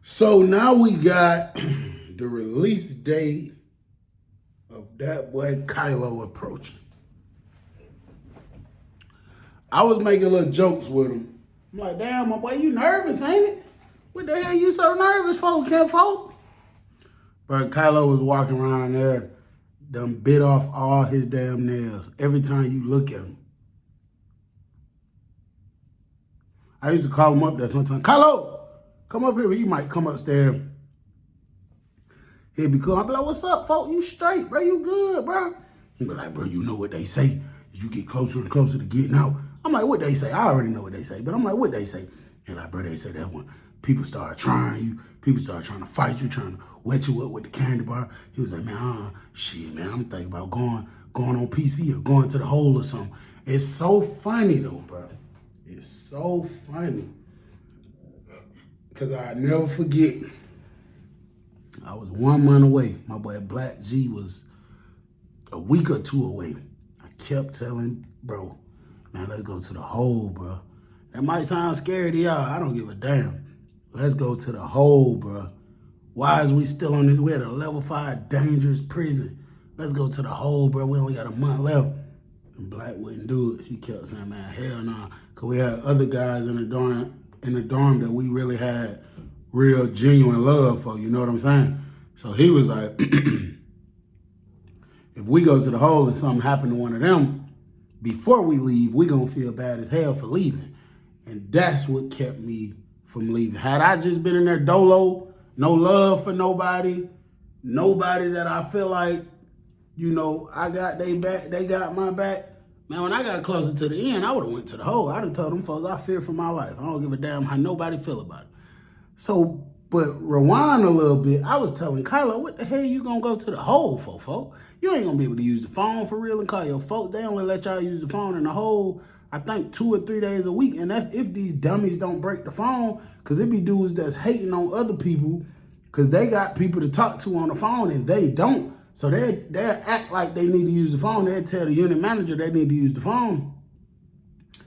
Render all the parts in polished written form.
So now we got the release date of that boy Kylo approaching. I was making little jokes with him. I'm like, damn, my boy, you nervous, ain't it? What the hell you so nervous for, Ken folk? But Kylo was walking around there, done bit off all his damn nails every time you look at him. I used to call him up there sometimes. Kylo, come up here. He might come upstairs. He'd be cool. I'd be like, what's up, folk? You straight, bro? You good, bro? He'd be like, bro, you know what they say. As you get closer and closer to getting out. I'm like, what they say? I already know what they say. But I'm like, what they say? He's like, bro, they say that when people start trying you, people start trying to fight you, trying to wet you up with the candy bar. He was like, man, shit, man, I'm thinking about going on PC or going to the hole or something. It's so funny, though, bro. It's so funny. Because I never forget, I was 1 month away. My boy Black G was a week or two away. I kept telling bro, man, let's go to the hole, bro. That might sound scary to y'all. I don't give a damn. Let's go to the hole, bro. Why is we still on this? We're at a level 5 dangerous prison. Let's go to the hole, bro. We only got a month left. And Black wouldn't do it. He kept saying, man, hell nah. Because we had other guys in the dorm that we really had real genuine love for, you know what I'm saying? So he was like, if we go to the hole and something happened to one of them, before we leave, we gonna feel bad as hell for leaving. And that's what kept me from leaving. Had I just been in there dolo, no love for nobody that I feel like, you know, I got they back, they got my back. Man, when I got closer to the end, I would have went to the hole. I'd have told them folks I fear for my life. I don't give a damn how nobody feel about it. So, but rewind a little bit, I was telling Kylo, what the hell you gonna go to the hole for, folks? You ain't gonna be able to use the phone for real and call your folks. They only let y'all use the phone in the hole, I think 2 or 3 days a week. And that's if these dummies don't break the phone, because it be dudes that's hating on other people because they got people to talk to on the phone and they don't. So they'll act like they need to use the phone. They'll tell the unit manager they need to use the phone.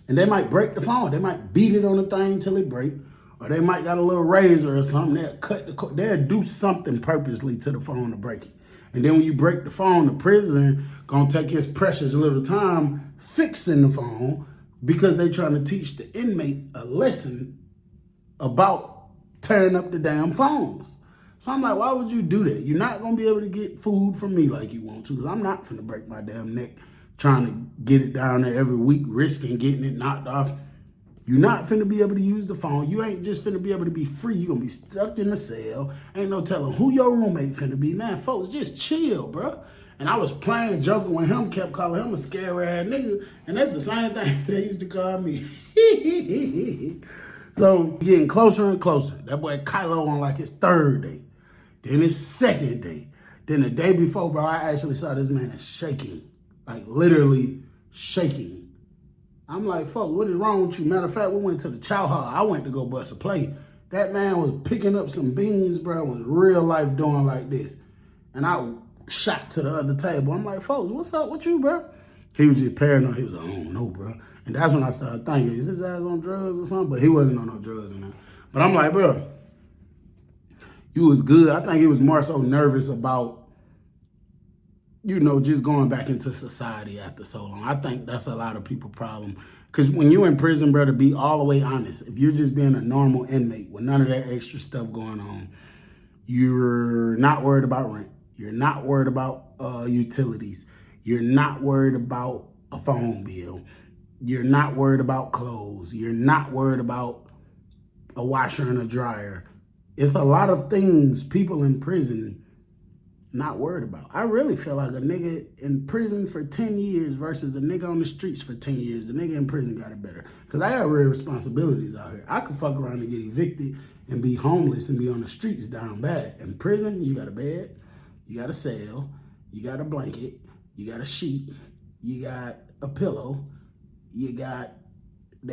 And they might break the phone. They might beat it on the thing till it break. Or they might got a little razor or something. They'll cut the cord. They'll do something purposely to the phone to break it. And then when you break the phone, the prison gonna take his precious little time fixing the phone because they trying to teach the inmate a lesson about tearing up the damn phones. So I'm like, why would you do that? You're not going to be able to get food from me like you want to, because I'm not finna break my damn neck trying to get it down there every week, risking getting it knocked off. You're not finna be able to use the phone. You ain't just finna be able to be free. You're going to be stuck in the cell. Ain't no telling who your roommate finna be. Man, folks, just chill, bro. And I was playing, joking when him, kept calling him a scary ass nigga. And that's the same thing they used to call me. So getting closer and closer. That boy Kylo on like his 3rd day. Then his 2nd day. Then the day before, bro, I actually saw this man shaking. Like literally shaking. I'm like, fuck, what is wrong with you? Matter of fact, we went to the chow hall. I went to go bust a plate. That man was picking up some beans, bro, was real life doing like this. And I shot to the other table. I'm like, folks, what's up with you, bro? He was just paranoid. He was like, I don't know, bro. And that's when I started thinking, is this ass on drugs or something? But he wasn't on no drugs and that. But I'm like, bro, you was good. I think he was more so nervous about, you know, just going back into society after so long. I think that's a lot of people's problem. Because when you're in prison, bro, to be all the way honest, if you're just being a normal inmate with none of that extra stuff going on, you're not worried about rent. You're not worried about utilities. You're not worried about a phone bill. You're not worried about clothes. You're not worried about a washer and a dryer. It's a lot of things people in prison not worried about. I really feel like a nigga in prison for 10 years versus a nigga on the streets for 10 years. The nigga in prison got it better. Because I got real responsibilities out here. I could fuck around and get evicted and be homeless and be on the streets down bad. In prison, you got a bed, you got a cell, you got a blanket, you got a sheet, you got a pillow, they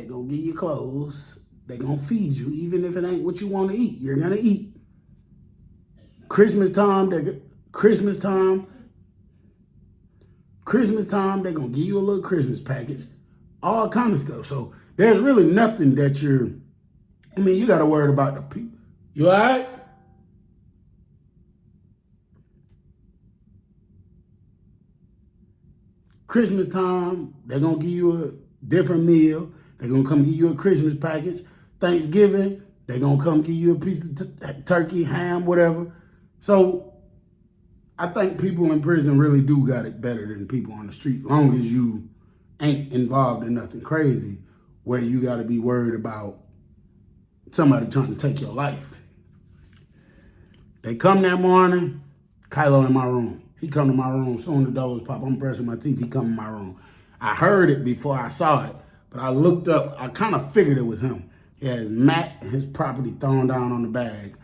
gonna give you clothes, they gonna feed you, even if it ain't what you want to eat, you're gonna eat. Christmas time, they're gonna give you a little Christmas package, all kind of stuff. So there's really nothing that you gotta worry about the people. You all right? Christmas time, they're going to give you a different meal. They're going to come give you a Christmas package. Thanksgiving, they're going to come give you a piece of turkey, ham, whatever. So I think people in prison really do got it better than people on the street, long as you ain't involved in nothing crazy where you got to be worried about somebody trying to take your life. They come that morning, Kylo in my room. He come to my room. Soon the doors pop, I'm brushing my teeth, he come in my room. I heard it before I saw it, but I looked up, I kind of figured it was him. He had his mat and his property thrown down on the bag,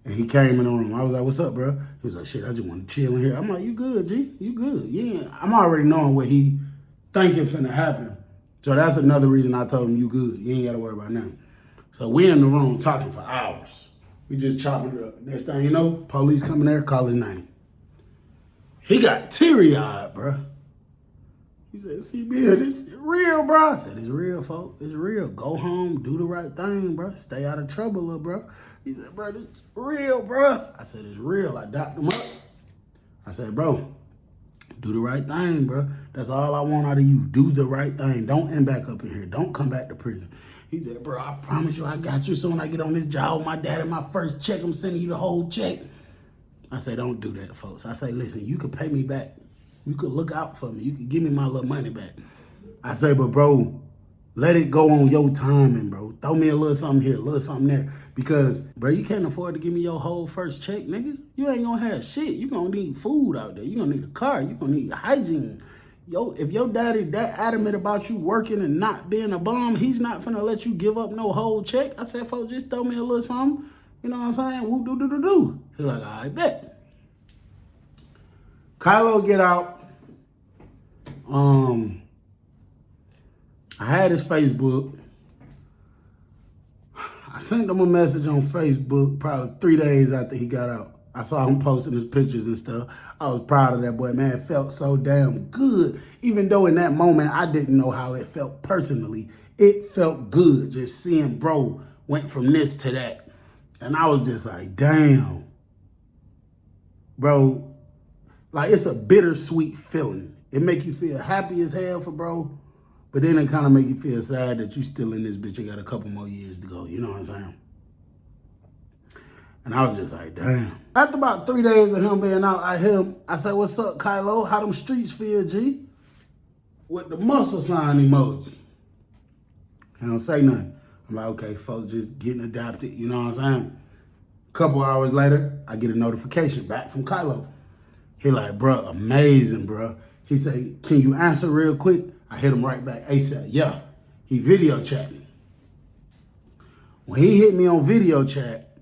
and he came in the room. I was like, what's up, bro? He was like, shit, I just want to chill in here. I'm like, you good, G? You good? Yeah. I'm already knowing what he thinking finna happen. So that's another reason I told him, you good. You ain't got to worry about nothing. So we in the room talking for hours. We just chopping it up. Next thing you know, police coming there, call his name. He got teary-eyed, bro. He said, see, Bill, this is real, bro. I said, it's real, folks. It's real. Go home, do the right thing, bro. Stay out of trouble, little bro. He said, bro, this is real, bro. I said, it's real. I dapped him up. I said, bro, do the right thing, bro. That's all I want out of you. Do the right thing. Don't end back up in here. Don't come back to prison. He said, bro, I promise you I got you. Soon I get on this job with my dad and my first check, I'm sending you the whole check. I say, don't do that, folks. I say, listen, you could pay me back. You could look out for me. You could give me my little money back. I say, but bro, let it go on your timing, bro. Throw me a little something here, a little something there. Because, bro, you can't afford to give me your whole first check, nigga. You ain't gonna have shit. You gonna need food out there. You gonna need a car. You gonna need hygiene. Yo, if your daddy that adamant about you working and not being a bum, he's not finna let you give up no whole check. I said, folks, just throw me a little something. You know what I'm saying? Woo, do, do, do, do. He's like, I bet. Kylo get out. I had his Facebook. I sent him a message on Facebook probably 3 days after he got out. I saw him posting his pictures and stuff. I was proud of that boy, man. It felt so damn good. Even though in that moment, I didn't know how it felt personally. It felt good just seeing bro went from this to that. And I was just like, damn. Bro, like it's a bittersweet feeling. It make you feel happy as hell for bro, but then it kind of make you feel sad that you still in this bitch and got a couple more years to go. You know what I'm saying? And I was just like, damn. After about 3 days of him being out, I hit him. I said, what's up, Kylo? How them streets feel, G? With the muscle sign emoji. He don't say nothing. I'm like, okay, folks just getting adapted. You know what I'm saying? A couple hours later, I get a notification back from Kylo. He like, bro, amazing, bro. He say, can you answer real quick? I hit him right back. ASAP, yeah. He video chat me. When he hit me on video chat,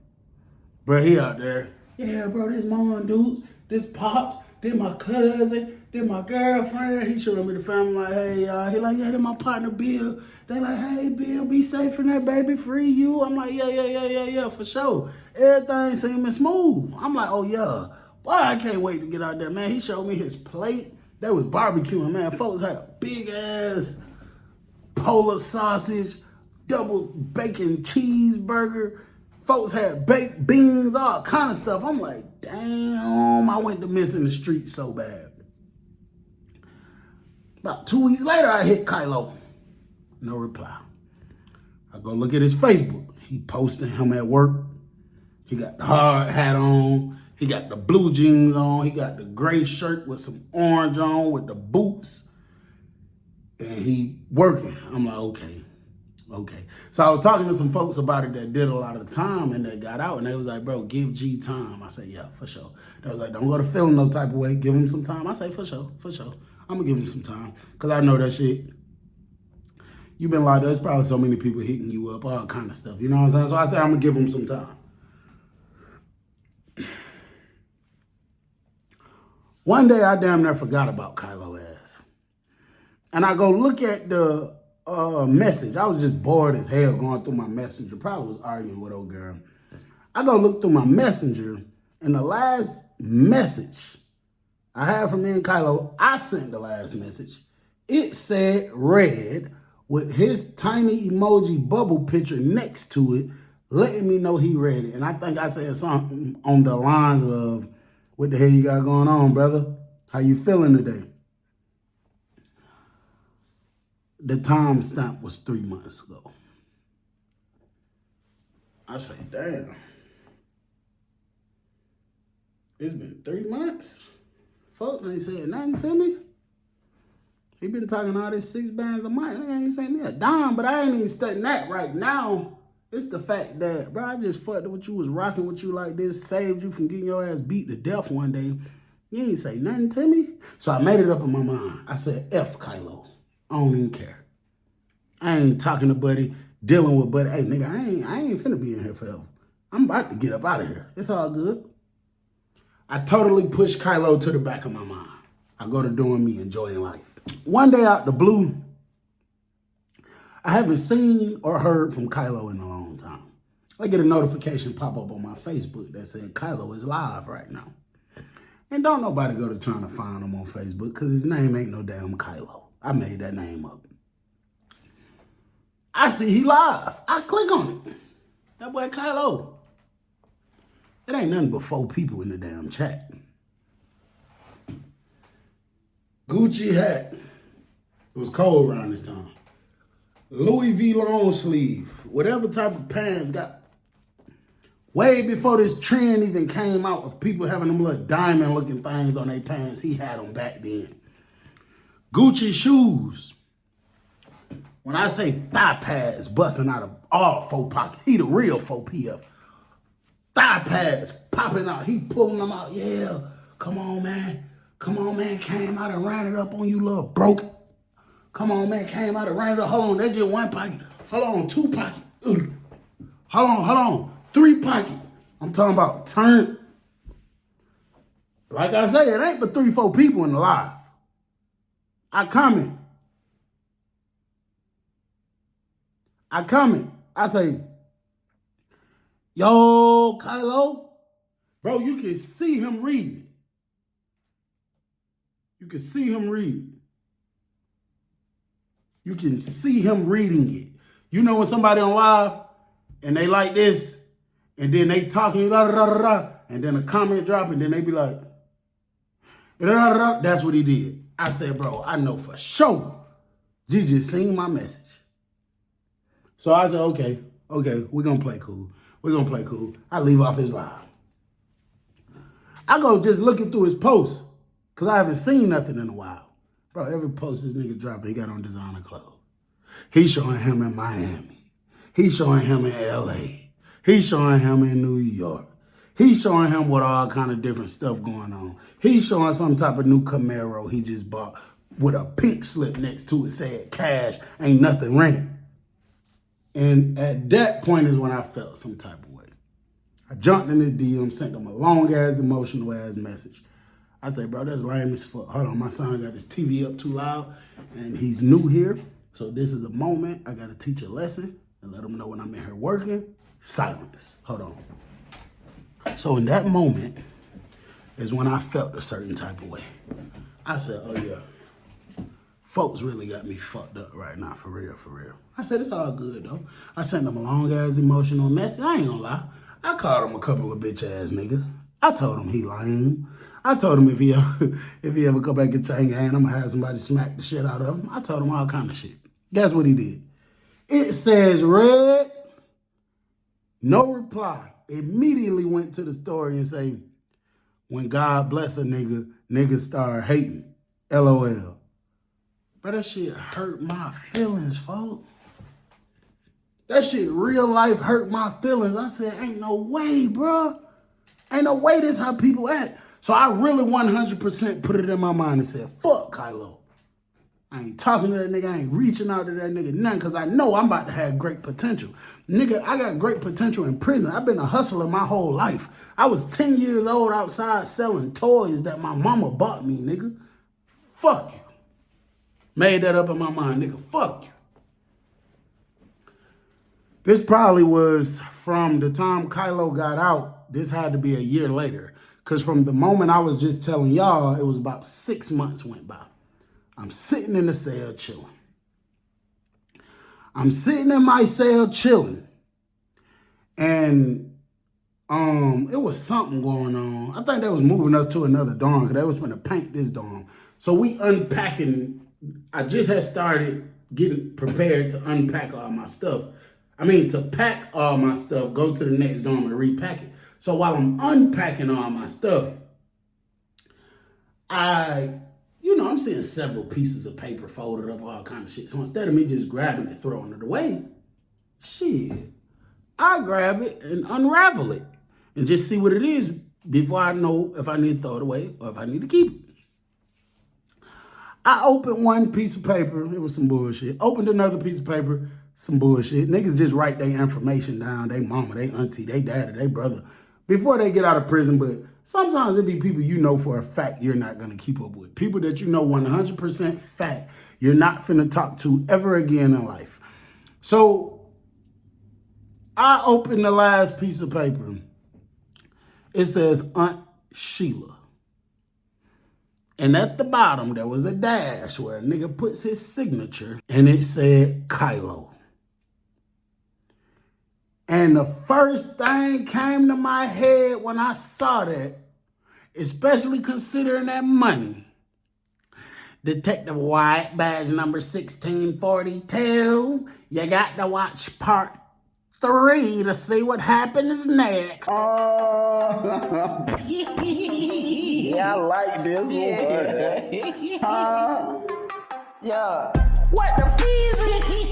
bro, he out there. Yeah, bro, this mom dudes, this pops, this my cousin, this my girlfriend. He showing me the family like, hey, y'all. He like, yeah, this my partner, Bill. They like, hey, Bill, be safe in there, baby. Free you. I'm like, yeah, for sure. Everything seeming smooth. I'm like, oh, yeah. Boy, I can't wait to get out there, man. He showed me his plate. That was barbecuing, man. Folks had a big-ass Polar sausage, double bacon cheeseburger. Folks had baked beans, all kind of stuff. I'm like, damn, I went to missing the street so bad. About 2 weeks later, I hit Kylo. No reply. I go look at his Facebook. He posting him at work. He got the hard hat on. He got the blue jeans on. He got the gray shirt with some orange on with the boots. And he working. I'm like, okay. So I was talking to some folks about it that did a lot of time and that got out. And they was like, bro, give G time. I said, yeah, for sure. They was like, don't go to feeling no type of way. Give him some time. I say, for sure. I'm going to give him some time. Because I know that shit. You've been like, there's probably so many people hitting you up, all kind of stuff. You know what I'm saying? So I said, I'm going to give him some time. One day, I damn near forgot about Kylo ass. And I go look at the message. I was just bored as hell going through my messenger. Probably was arguing with old girl. I go look through my messenger, and the last message I had from me and Kylo, I sent the last message. It said red with his tiny emoji bubble picture next to it, letting me know he read it. And I think I said something on the lines of, what the hell you got going on, brother? How you feeling today? The timestamp was 3 months ago. I say, damn. It's been 3 months? Folks ain't said nothing to me. He been talking all this 6 bands a month. He ain't saying me a dime, but I ain't even studying that right now. It's the fact that, bro, I just fucked with you, was rocking with you like this, saved you from getting your ass beat to death one day. You ain't say nothing to me. So I made it up in my mind. I said, F Kylo. I don't even care. I ain't talking to Buddy, dealing with Buddy. Hey, nigga, I ain't finna be in here forever. I'm about to get up out of here. It's all good. I totally pushed Kylo to the back of my mind. I go to doing me, enjoying life. One day out the blue, I haven't seen or heard from Kylo in a long time. I get a notification pop up on my Facebook that said Kylo is live right now. And don't nobody go to trying to find him on Facebook because his name ain't no damn Kylo. I made that name up. I see he live. I click on it. That boy Kylo. It ain't nothing but 4 people in the damn chat. Gucci hat. It was cold around this time. Louis V long sleeve. Whatever type of pants got. Way before this trend even came out of people having them little diamond looking things on their pants, he had them back then. Gucci shoes. When I say thigh pads busting out of all 4 pockets, he the real 4PF. Thigh pads popping out. He pulling them out. Yeah, come on, man. Come on, man. Came out and ran it up on you, little broke. Come on, man. Came out and ran it up. Hold on, that's just 1 pocket. Hold on, 2 pocket. Hold on. 3 pocket. I'm talking about turn. Like I say, it ain't but 3, 4 people in the live. I comment. I say, yo, Kylo. Bro, you can see him reading. You can see him reading. You can see him reading it. You know when somebody on live and they like this, and then they talking, and then a comment drop, and then they be like, that's what he did. I said, bro, I know for sure Gigi seen my message. So I said, okay, we're going to play cool. I leave off his live. I go just looking through his posts because I haven't seen nothing in a while. Bro, every post this nigga dropping, he got on designer clothes. He's showing him in Miami. He's showing him in L.A. He's showing him in New York. He's showing him with all kind of different stuff going on. He's showing some type of new Camaro he just bought with a pink slip next to it said cash, ain't nothing rented. And at that point is when I felt some type of way. I jumped in his DM, sent him a long-ass, emotional-ass message. I say, bro, that's lame as fuck. Hold on, my son got his TV up too loud, and he's new here. So this is a moment. I got to teach a lesson and let him know when I'm in here working. Silence. Hold on. So in that moment is when I felt a certain type of way. I said, oh, yeah. Folks really got me fucked up right now, for real. I said, it's all good, though. I sent them a long-ass emotional message. I ain't gonna lie. I called him a couple of bitch-ass niggas. I told him he lame. I told him if he ever come back and chain gang, I'm gonna have somebody smack the shit out of him. I told him all kind of shit. Guess what he did? It says red, no reply. Immediately went to the story and say, when God bless a nigga, niggas start hating. LOL. But that shit hurt my feelings, folks. That shit real life hurt my feelings. I said, ain't no way, bro. Ain't no way this how people act. So I really 100% put it in my mind and said, fuck Kylo. I ain't talking to that nigga. I ain't reaching out to that nigga, nothing, because I know I'm about to have great potential. Nigga, I got great potential in prison. I've been a hustler my whole life. I was 10 years old outside selling toys that my mama bought me, nigga. Fuck you. Made that up in my mind, nigga. Fuck you. This probably was from the time Kylo got out. This had to be a year later. Because from the moment I was just telling y'all, it was about 6 months went by. I'm sitting in the cell chilling. I'm sitting in my cell chilling. And it was something going on. I think they was moving us to another dorm because they was finna paint this dorm. So we unpacking. I just had started getting prepared to unpack all my stuff. To pack all my stuff, go to the next dorm and repack it. So while I'm unpacking all my stuff, I'm seeing several pieces of paper folded up, all kind of shit. So instead of me just grabbing it, throwing it away, I grab it and unravel it and just see what it is before I know if I need to throw it away or if I need to keep it. I opened one piece of paper, it was some bullshit. Opened another piece of paper, some bullshit. Niggas just write their information down, they mama, they auntie, they daddy, they brother, before they get out of prison. But sometimes it be people you know for a fact you're not gonna keep up with. People that you know 100% fact you're not finna talk to ever again in life. So I opened the last piece of paper. It says Aunt Sheila. And at the bottom, there was a dash where a nigga puts his signature, and it said Kylo. And the first thing came to my head when I saw that, especially considering that money, Detective Wyatt, badge number 1642, you got to watch part 3 to see what happens next. Yeah, I like this one. Yeah. What the fees?